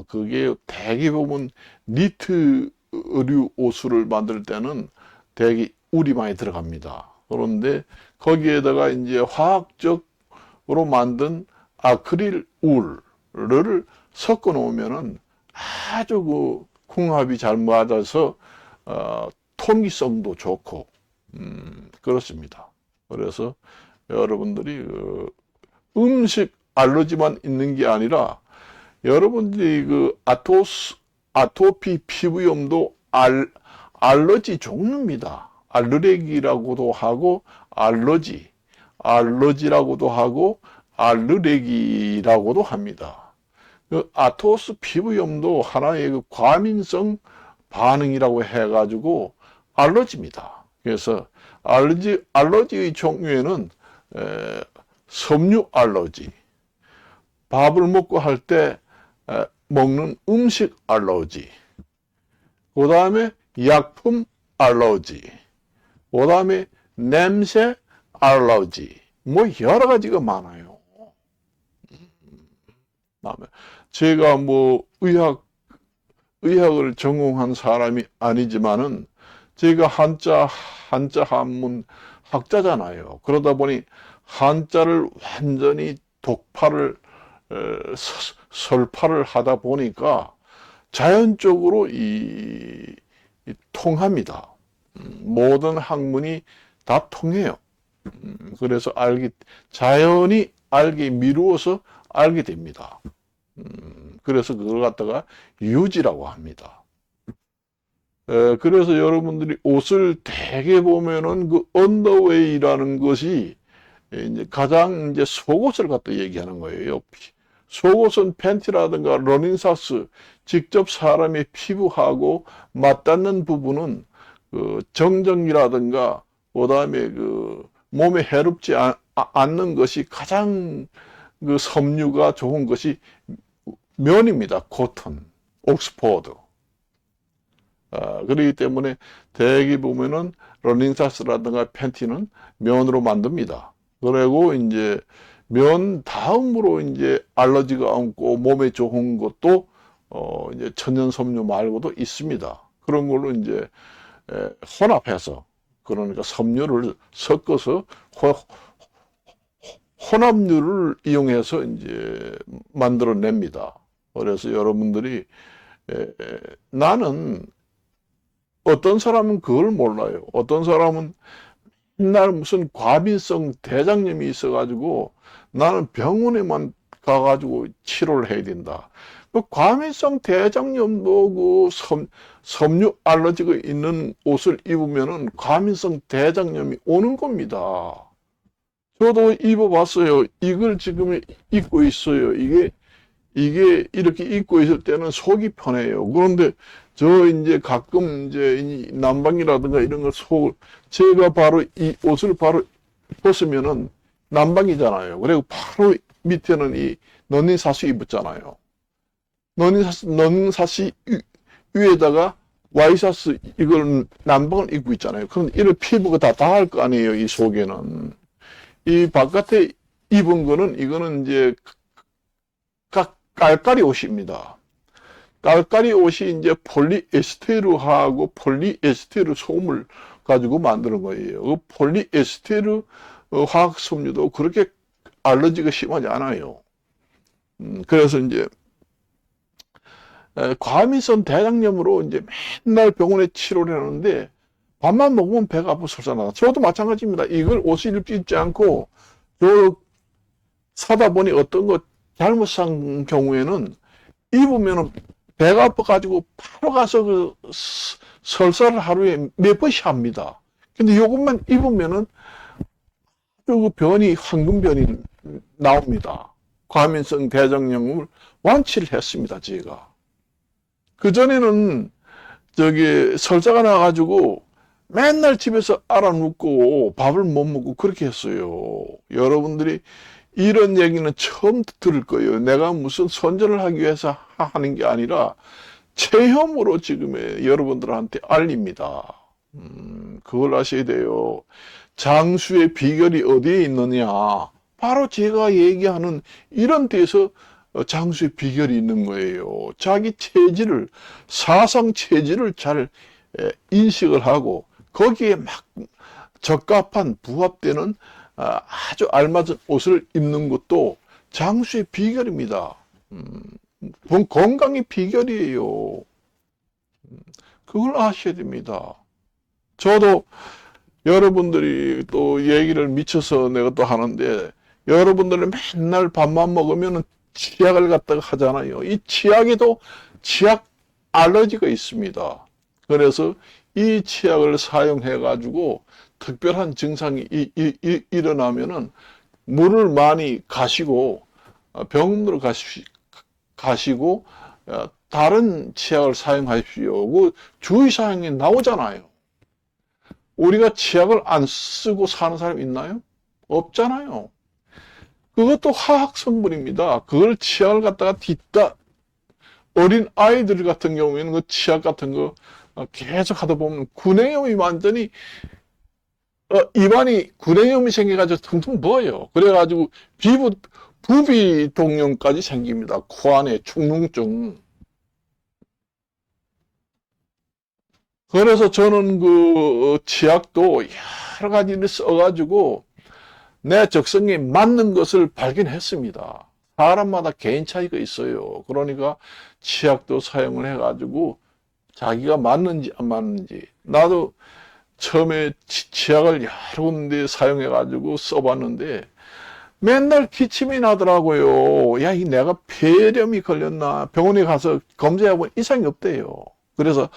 그게 대개 보면 니트 의류 옷을 만들 때는 대개 울이 많이 들어갑니다. 그런데 거기에다가 이제 화학적으로 만든 아크릴 울을 섞어 놓으면은 아주 그 궁합이 잘 맞아서 통기성도 좋고 그렇습니다. 그래서 여러분들이 음식 알러지만 있는 게 아니라 여러분들이 그 아토피 피부염도 알러지 종류입니다. 알르레기라고도 하고 알러지라고도 하고 알르레기라고도 합니다. 그 아토스 피부염도 하나의 그 과민성 반응이라고 해가지고 알러지입니다. 그래서 알러지의 종류에는 섬유 알러지, 밥을 먹고 할 때 먹는 음식 알러지, 그 다음에 약품 알러지, 그 다음에 냄새 알러지, 뭐 여러 가지가 많아요. 제가 뭐 의학을 전공한 사람이 아니지만은 제가 한자 한문 학자잖아요. 그러다 보니 한자를 완전히 독파를 설파를 하다 보니까 자연적으로 통합니다. 모든 학문이 다 통해요. 그래서 자연히 알게 미루어서 알게 됩니다. 그래서 그걸 갖다가 유지라고 합니다. 그래서 여러분들이 옷을 대개 보면은 그 언더웨이라는 것이 이제 가장 이제 속옷을 갖다 얘기하는 거예요. 속옷은 팬티라든가 러닝사스, 직접 사람의 피부하고 맞닿는 부분은 그 정전기라든가 그다음에 그 몸에 해롭지 않는 것이 가장 그 섬유가 좋은 것이 면입니다. 코튼, 옥스포드. 그렇기 때문에 대개 보면은 러닝사스라든가 팬티는 면으로 만듭니다. 그리고 이제 면 다음으로 이제 알러지가 없고 몸에 좋은 것도 이제 천연 섬유 말고도 있습니다. 그런 걸로 이제 혼합해서, 그러니까 섬유를 섞어서 혼합류를 이용해서 이제 만들어냅니다. 그래서 여러분들이 나는, 어떤 사람은 그걸 몰라요. 어떤 사람은 맨날 무슨 과민성 대장염이 있어가지고 나는 병원에만 가가지고 치료를 해야 된다. 그 과민성 대장염도 그 섬유 알러지가 있는 옷을 입으면은 과민성 대장염이 오는 겁니다. 저도 입어봤어요. 이걸 지금 입고 있어요. 이게 이렇게 입고 있을 때는 속이 편해요. 그런데 저 이제 가끔 이제 난방이라든가 이런 걸 제가 바로 이 옷을 바로 벗으면은 난방이잖아요. 그리고 바로 밑에는 이 러닝사스 입었잖아요. 러닝사스 위에다가 와이셔츠 이걸 난방을 입고 있잖아요. 그럼 이런 피부가 다 닿을 거 아니에요. 이 속에는. 이 바깥에 입은 거는 이거는 이제 깔깔이 옷입니다. 깔깔이 옷이 이제 폴리에스테르하고 폴리에스테르 솜을 가지고 만드는 거예요. 그 폴리에스테르 화학 섬유도 그렇게 알러지가 심하지 않아요. 그래서 이제 과민성 대장염으로 이제 맨날 병원에 치료를 하는데 밥만 먹으면 배가 아프고 설사나다. 저도 마찬가지입니다. 이걸 옷을 입지 않고 저 사다 보니 어떤 거 잘못 산 경우에는 입으면은 배가 아파가지고 바로 가서 그 설사를 하루에 몇 번씩 합니다. 근데 이것만 입으면은 그 변이, 황금변이 나옵니다. 과민성 대장염을 완치를 했습니다, 제가. 그전에는 설사가 나가지고 맨날 집에서 알아눕고 밥을 못 먹고 그렇게 했어요. 여러분들이 이런 얘기는 처음 들을 거예요. 내가 무슨 선전을 하기 위해서 하는 게 아니라 체험으로 지금 여러분들한테 알립니다. 그걸 아셔야 돼요. 장수의 비결이 어디에 있느냐? 바로 제가 얘기하는 이런 데서 장수의 비결이 있는 거예요. 자기 체질을, 사상 체질을 잘 인식을 하고 거기에 막 적합한 부합되는 아주 알맞은 옷을 입는 것도 장수의 비결입니다. 건강의 비결이에요. 그걸 아셔야 됩니다. 저도 여러분들이 또 얘기를 미쳐서 내가 또 하는데, 여러분들은 맨날 밥만 먹으면 치약을 갖다가 하잖아요. 이 치약에도 치약 알러지가 있습니다. 그래서 이 치약을 사용해 가지고 특별한 증상이 일어나면은 물을 많이 가시고 병원으로 가시고 다른 치약을 사용하십시오. 그 주의사항이 나오잖아요. 우리가 치약을 안 쓰고 사는 사람 있나요? 없잖아요. 그것도 화학 성분입니다. 그걸 치약을 갖다가 어린 아이들 같은 경우에는 그 치약 같은 거 계속 하다 보면 구내염이 완전히 입안이 구내염이 생겨가지고 퉁퉁 부어요. 그래가지고 부비 동염까지 생깁니다. 코 안에 축농증. 그래서 저는 그 치약도 여러 가지를 써가지고 내 적성에 맞는 것을 발견했습니다. 사람마다 개인 차이가 있어요. 그러니까 치약도 사용을 해가지고 자기가 맞는지 안 맞는지. 나도 처음에 치약을 여러 군데 사용해가지고 써봤는데 맨날 기침이 나더라고요. 야, 이 내가 폐렴이 걸렸나? 병원에 가서 검사해보면 이상이 없대요. 그래서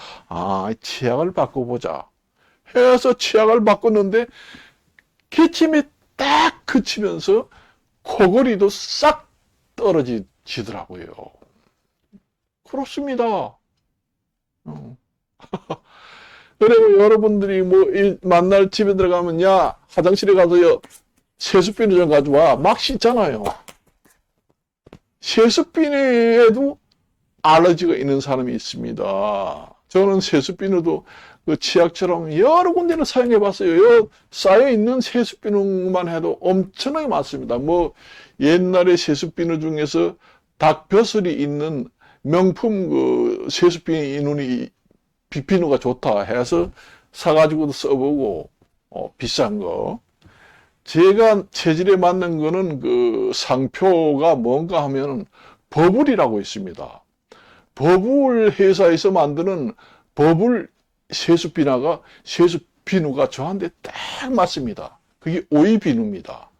치약을 바꿔보자 해서 치약을 바꿨는데 기침이 딱 그치면서 코골이도 싹 떨어지더라고요. 그렇습니다. 그리고 여러분들이 뭐 만날 집에 들어가면 야 화장실에 가서요 세수비누 좀 가져와 막 씻잖아요. 세수비누에도 알러지가 있는 사람이 있습니다. 저는 세수비누도 그 치약처럼 여러 군데를 사용해 봤어요. 쌓여있는 세수비누만 해도 엄청나게 많습니다. 뭐 옛날에 세수비누 중에서 닭벼슬이 있는 명품 그 비누가 좋다 해서 사가지고도 써보고 비싼 거. 제가 체질에 맞는 거는 그 상표가 뭔가 하면 버블이라고 있습니다. 버블 회사에서 만드는 버블 세수비누가 저한테 딱 맞습니다. 그게 오이비누입니다.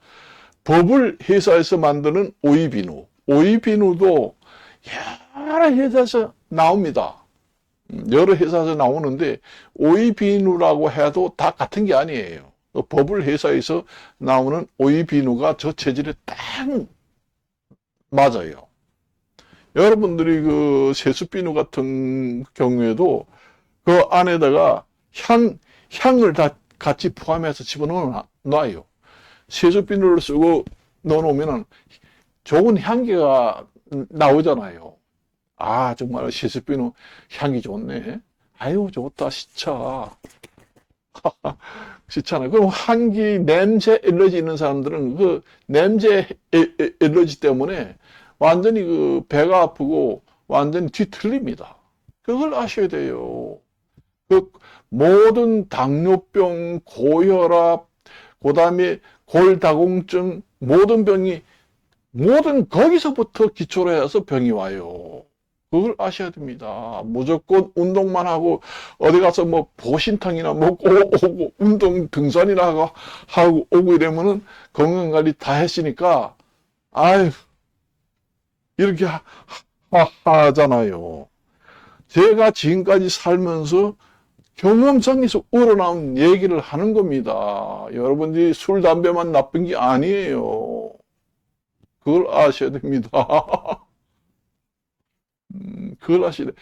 버블 회사에서 만드는 오이비누도 여러 회사에서 나옵니다. 여러 회사에서 나오는데 오이비누라고 해도 다 같은 게 아니에요. 버블 회사에서 나오는 오이비누가 저 체질에 딱 맞아요. 여러분들이 그 세수비누 같은 경우에도 그 안에다가 향을 다 같이 포함해서 집어넣어놔요. 세수비누를 쓰고 넣어놓으면 좋은 향기가 나오잖아요. 정말 세수비누 향이 좋네. 아유, 좋다, 시차. 시차네. 그럼 냄새 엘러지 있는 사람들은 그 냄새 엘러지 때문에 완전히 그 배가 아프고 완전히 뒤틀립니다. 그걸 아셔야 돼요. 그 모든 당뇨병, 고혈압, 그 다음에 골다공증, 모든 거기서부터 기초로 해서 병이 와요. 그걸 아셔야 됩니다. 무조건 운동만 하고 어디 가서 뭐 보신탕이나 먹고 오고 운동 등산이나 하고 오고 이러면은 건강관리 다 했으니까 이렇게 하잖아요. 제가 지금까지 살면서 경험상에서 우러나온 얘기를 하는 겁니다. 여러분들이 술, 담배만 나쁜 게 아니에요. 그걸 아셔야 됩니다. 그걸 아셔야 돼.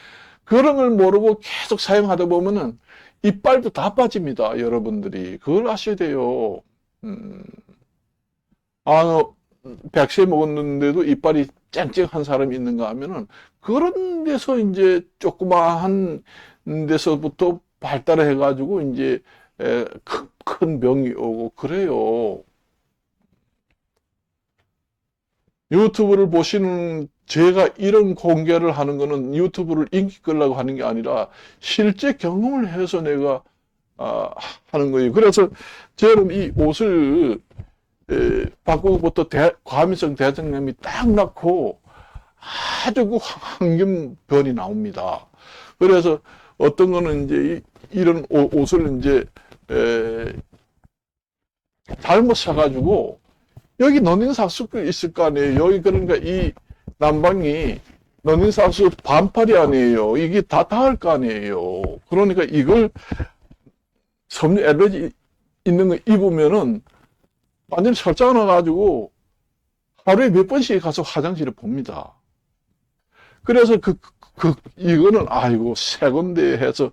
그런 걸 모르고 계속 사용하다 보면은 이빨도 다 빠집니다. 여러분들이. 그걸 아셔야 돼요. 100세 먹었는데도 이빨이 쨍쨍한 사람이 있는가 하면은 그런 데서 이제 조그마한 데서부터 발달해 가지고 이제 큰 병이 오고 그래요. 유튜브를 보시는 제가 이런 공개를 하는 거는 유튜브를 인기 끌려고 하는 게 아니라 실제 경험을 해서 내가 하는 거예요. 그래서 저는 이 옷을 바꾸고부터 과민성 대장염이 딱 났고 아주 그 황금변이 나옵니다. 그래서 어떤 거는 이제 이런 옷을 이제 잘못 사가지고 여기 러닝삭스 있을 거 아니에요. 여기 그러니까 이 난방이 러닝삭스 반팔이 아니에요. 이게 다 닿을 거 아니에요. 그러니까 이걸 섬유 엘러지 있는 거 입으면은 완전히 설정 나가지고 하루에 몇 번씩 가서 화장실을 봅니다. 그래서 이거는 새 건데 해서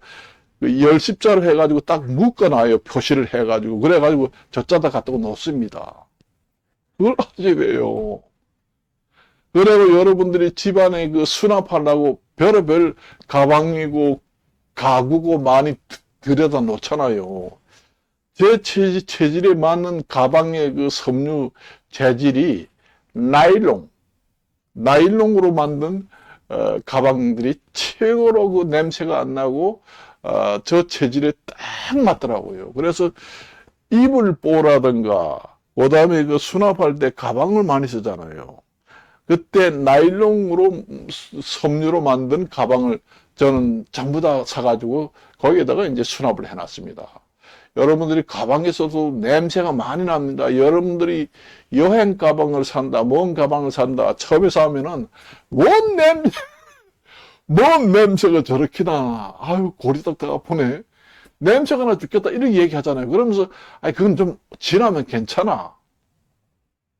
그 열십자로 해가지고 딱 묶어놔요. 표시를 해가지고. 그래가지고 저자다 갖다가 놓습니다. 그걸 하지 왜요? 그리고 여러분들이 집안에 그 수납하려고 별의별 가방이고 가구고 많이 들여다 놓잖아요. 제 체질에 맞는 가방의 그 섬유 재질이 나일론으로 만든 가방들이 최고로 그 냄새가 안 나고 저 체질에 딱 맞더라고요. 그래서 이불 보라든가 그다음에 그 수납할 때 가방을 많이 쓰잖아요. 그때 나일론으로 섬유로 만든 가방을 저는 전부 다 사가지고 거기에다가 이제 수납을 해놨습니다. 여러분들이 가방에서도 냄새가 많이 납니다. 여러분들이 여행 가방을 산다, 먼 가방을 산다, 처음에 사면은 뭔 냄새가 저렇게 나. 아유, 고리딱딱 아프네. 냄새가 나 죽겠다. 이렇게 얘기하잖아요. 그러면서, 아니, 그건 좀 지나면 괜찮아.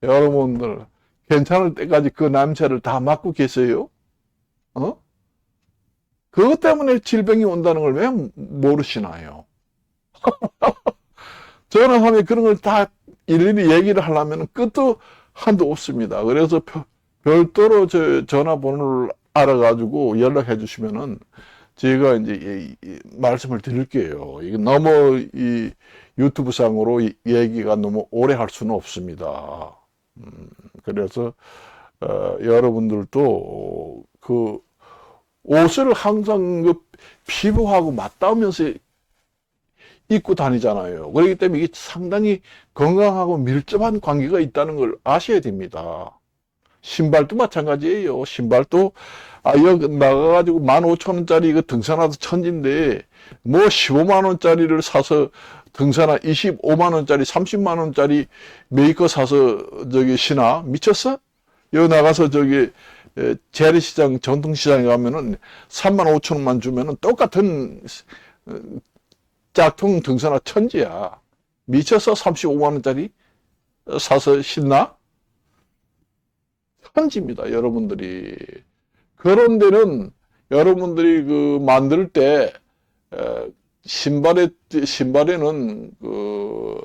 여러분들, 괜찮을 때까지 그 냄새를 다 맡고 계세요? 어? 그것 때문에 질병이 온다는 걸 왜 모르시나요? 전화하면 그런 걸 다 일일이 얘기를 하려면 끝도 한도 없습니다. 그래서 별도로 저 전화번호를 알아가지고 연락해 주시면은 제가 이제 말씀을 드릴게요. 이게 너무 이 유튜브 상으로 얘기가 너무 오래 할 수는 없습니다. 그래서 여러분들도 그 옷을 항상 그 피부하고 맞닿으면서 입고 다니잖아요. 그렇기 때문에 이게 상당히 건강하고 밀접한 관계가 있다는 걸 아셔야 됩니다. 신발도 마찬가지예요. 신발도 여기 나가가지고 15,000원짜리 이거 등산화도 천진데 뭐 15만원짜리를 사서 등산화 25만원짜리 30만원짜리 메이커 사서 저기 신어? 미쳤어? 여기 나가서 저기 재래시장 전통시장에 가면은 35,000원만 주면은 똑같은 짝퉁 등산화 천지야. 미쳐서 35만원짜리 사서 신나? 천지입니다, 여러분들이. 그런 데는 여러분들이 그 만들 때 신발에는 그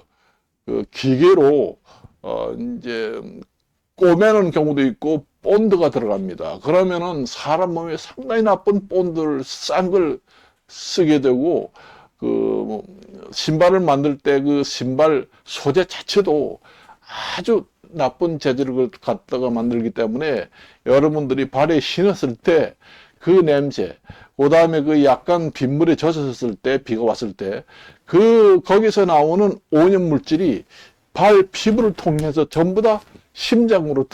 기계로 이제 꼬매는 경우도 있고 본드가 들어갑니다. 그러면은 사람 몸에 상당히 나쁜 본드를 싼 걸 쓰게 되고 그 신발을 만들 때 그 신발 소재 자체도 아주 나쁜 재질을 갖다가 만들기 때문에 여러분들이 발에 신었을 때 그 냄새, 그 다음에 그 약간 빗물에 젖었을 때, 비가 왔을 때, 거기서 나오는 오염 물질이 발 피부를 통해서 전부 다 심장으로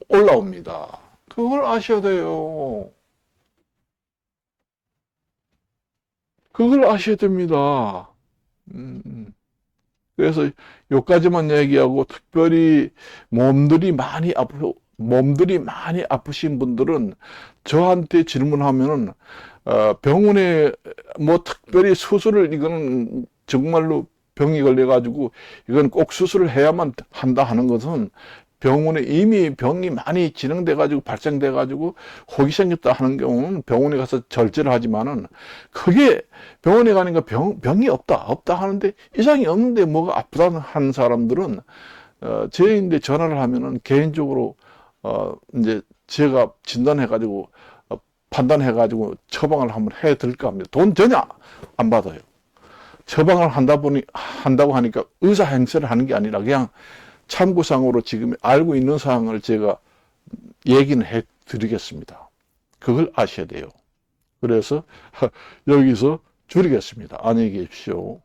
올라옵니다. 그걸 아셔야 돼요. 그걸 아셔야 됩니다. 그래서 요까지만 얘기하고 특별히 몸들이 많이 아프신 분들은 저한테 질문하면은 병원에 뭐 특별히 수술을 이거는 정말로 병이 걸려가지고 이건 꼭 수술을 해야만 한다 하는 것은 병원에 이미 병이 많이 진행돼가지고 발생돼가지고 혹이 생겼다 하는 경우는 병원에 가서 절제를 하지만은 그게 병원에 가니까 병이 없다 하는데 이상이 없는데 뭐가 아프다 하는 사람들은 저희인데 전화를 하면은 개인적으로 이제 제가 진단해가지고 판단해가지고 처방을 한번 해드릴까 합니다. 돈 전혀 안 받아요. 처방을 한다고 하니까 의사 행세를 하는 게 아니라 그냥 참고상으로 지금 알고 있는 사항을 제가 얘기는 해 드리겠습니다. 그걸 아셔야 돼요. 그래서 여기서 줄이겠습니다. 안녕히 계십시오.